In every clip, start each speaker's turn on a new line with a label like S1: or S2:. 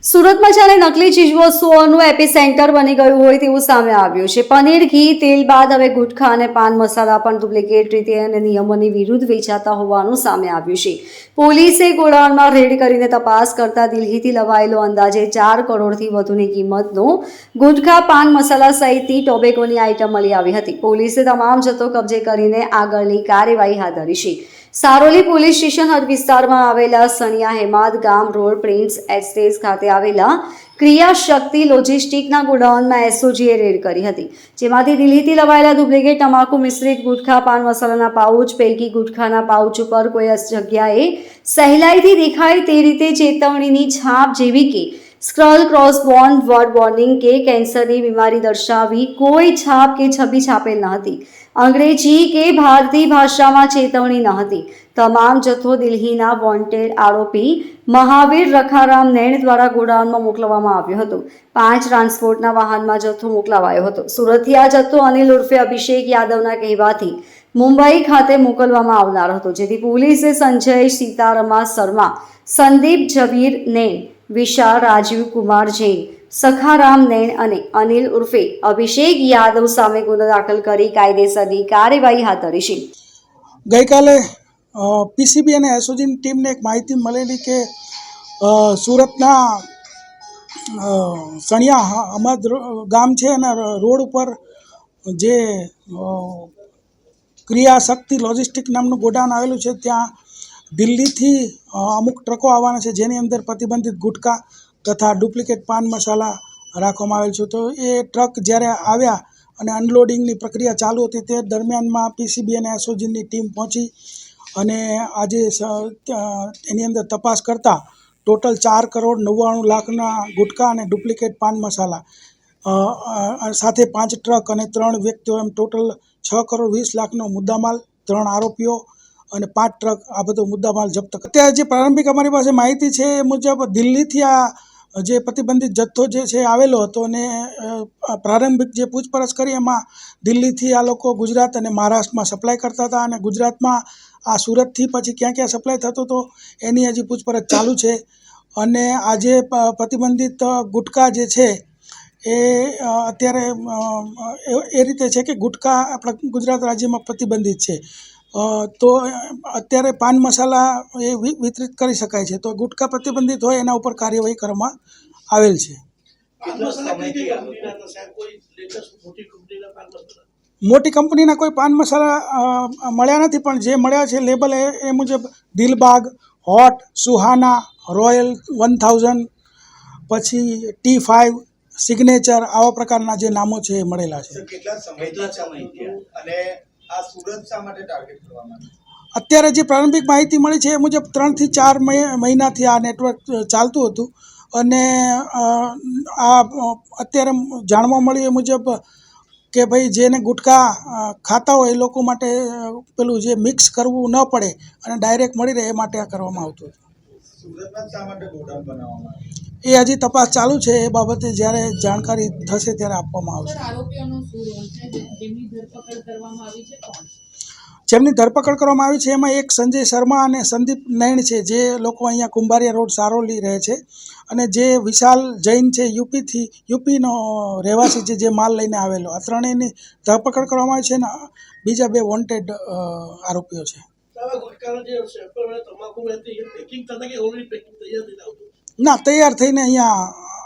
S1: સુરતમાં જાણે નકલી ચીજવસ્તુઓનું એપિસેન્ટર બની ગયું હોય તેવું સામે આવ્યું છે। પનીર, ઘી, તેલ બાદ હવે ગુટખા અને પાન મસાલા પણ ડુપ્લિકેટ રીતે અને નિયમોની વિરુદ્ધ વેચાતા હોવાનું સામે આવ્યું છે। પોલીસે ગોડાઉનમાં રેડ કરીને તપાસ કરતા દિલ્હીથી લવાયેલો અંદાજે 4 કરોડથી વધુની કિંમતનો ગુટખા, પાન મસાલા સહિતની ટોબેકોની આઇટમ મળી આવી હતી। પોલીસે તમામ જથ્થો કબજે કરીને આગળની કાર્યવાહી હાથ ધરી છે। સારોલી પોલીસ સ્ટેશન હદ વિસ્તારમાં આવેલા સણિયા હેમાદ ગામ રોડ પ્રિન્સ એસ્ટેટ ખાતે આવેલા ક્રિયા શક્તિ લોજિસ્ટિકના ગોડાઉનમાં એસઓજીએ રેડ કરી હતી, જેમાંથી દિલ્હીથી લવાયેલા ડુપ્લિકેટ તમાકુ મિશ્રિત ગુટખા, પાન મસાલાના પાઉચ પૈકી ગુટખાના પાઉચ ઉપર કોઈ જગ્યાએ સહેલાઈથી દેખાય તે રીતે ચેતવણીની છાપ જેવી કે સ્ક્રલ, ક્રોસ બોન્ડ, વર્ડ વોર્નિંગ કે કેન્સરની બીમારી દર્શાવી કોઈ છાપ કે છબી છાપેલ ન હતી। અંગ્રેજી કે ભારતીય ભાષામાં ચેતવણી ન હતી। તમામ જથ્થો દિલ્હીના વોન્ટેડ આરોપી મહાવીર રખારામ નૈણ દ્વારા ગોડાઉનમાં મોકલવામાં આવ્યો હતો। 5 ટ્રાન્સપોર્ટના વાહનમાં જથ્થો મોકલાવાયો હતો। સુરતથી આ જથ્થો અનિલ ઉર્ફે અભિષેક યાદવના કહેવાથી મુંબઈ ખાતે મોકલવામાં આવનાર હતો, જેથી પોલીસે સંજય સીતારમા શર્મા, સંદીપ ઝવીર નૈણ, વિશાલ રાજીવ કુમાર જૈન, સખારામ નૈણ અને અનિલ ઉર્ફે અભિષેક યાદવ સામે ગુનો દાખલ કરી કાયદેસરની કાર્યવાહી હાથ ધરી છે।
S2: ગઈકાલે પીસીબી અને એસઓજીની ટીમને એક માહિતી મળેલી કે સુરતના સણિયા અમદ ગામ છે અને રોડ ઉપર જે ક્રિયા શક્તિ લોજિસ્ટિક નામનું ગોડાઉન આવેલું છે, ત્યાં દિલ્હીથી અમુક ટ્રકો આવવાના છે, જેની અંદર પ્રતિબંધિત ગુટખા તથા ડુપ્લિકેટ પાન મસાલા રાખવામાં આવેલ છે। તો એ ટ્રક જ્યારે આવ્યા અને અનલોડિંગની પ્રક્રિયા ચાલુ હતી તે દરમિયાનમાં પીસીબી અને એસઓજીની ટીમ પહોંચી અને આજે એની અંદર તપાસ કરતાં ટોટલ 4,99,00,000ના ગુટખા અને ડુપ્લિકેટ પાન મસાલા સાથે 5 ટ્રક અને 3 વ્યક્તિઓ એમ ટોટલ 6,20,00,000નો મુદ્દામાલ, 3 આરોપીઓ અને 5 ટ્રક આ બધો મુદ્દામાલ જપ્ત કર્યો। અત્યારે જે પ્રારંભિક અમારી પાસે માહિતી છે એ મુજબ દિલ્હીથી આ જે પ્રતિબંધિત જથ્થો જે છે આવેલો હતો અને પ્રારંભિક જે પૂછપરછ કરી એમાં દિલ્હીથી આ લોકો ગુજરાત અને મહારાષ્ટ્રમાં સપ્લાય કરતા હતા અને ગુજરાતમાં આ સુરતથી પછી ક્યાં ક્યાં સપ્લાય થતો હતો એની હજી પૂછપરછ ચાલુ છે। અને આજે પ્રતિબંધિત ગુટખા જે છે એ અત્યારે એ રીતે છે કે ગુટખા આપણા ગુજરાત રાજ્યમાં પ્રતિબંધિત છે, તો અત્યારે પાન મસાલા એ વિતરિત કરી શકાય છે, તો ગુટખા પ્રતિબંધિત હોય એના ઉપર કાર્યવાહી કરવામાં આવેલ છે। મોટી કંપનીના કોઈ પાન મસાલા મળ્યા નથી, પણ જે મળ્યા છે લેબલ એ મુજબ દિલબાગ, હોટ, સુહાના, રોયલ 1000, પછી T5, સિગ્નેચર, આવા પ્રકારના જે નામો છે એ મળેલા છે। અત્યારે જે પ્રારંભિક માહિતી મળી છે એ મુજબ 3 થી 4 મહિનાથી આ નેટવર્ક ચાલતું હતું અને આ અત્યારે જાણવા મળ્યું એ મુજબ કે ભાઈ જેને ગુટખા ખાતા હોય એ લોકો માટે પેલું જે મિક્સ કરવું ન પડે અને ડાયરેક્ટ મળી રહે એ માટે આ કરવામાં આવતું હતું। એ હજી તપાસ ચાલુ છે, એ બાબતે જ્યારે જાણકારી થશે ત્યારે આપવામાં આવશે। જેમની ધરપકડ કરવામાં આવી છે એમાં એક સંજય શર્મા અને સંદીપ નૈણ છે, જે લોકો અહીંયા કુંભારિયા રોડ સારોલી રહે છે, અને જે વિશાલ જૈન છે યુપીનો રહેવાસી છે, જે માલ લઈને આવેલો। આ ત્રણેયની ધરપકડ કરવામાં આવી છે અને બીજા 2 વોન્ટેડ આરોપીઓ છે। ના, તૈયાર થઈને અહીંયા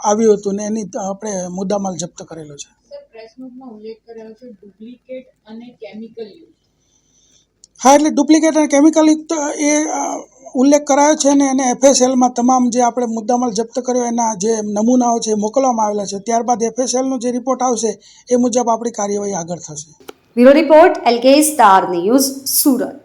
S2: આવ્યું હતું ને એની આપણે મુદ્દામાલ જપ્ત કરેલો છે। હા, એટલે ડુપ્લિકેટ અને કેમિકલ યુક્ત એ ઉલ્લેખ કરાયો છે ને એને FSLમાં તમામ જે આપણે મુદ્દામાલ જપ્ત કર્યો એના જે નમૂનાઓ છે મોકલવામાં આવેલા છે। ત્યારબાદ FSLનો જે રિપોર્ટ આવશે એ મુજબ આપણી કાર્યવાહી આગળ થશે।
S1: Bureau report LK star news, Surat.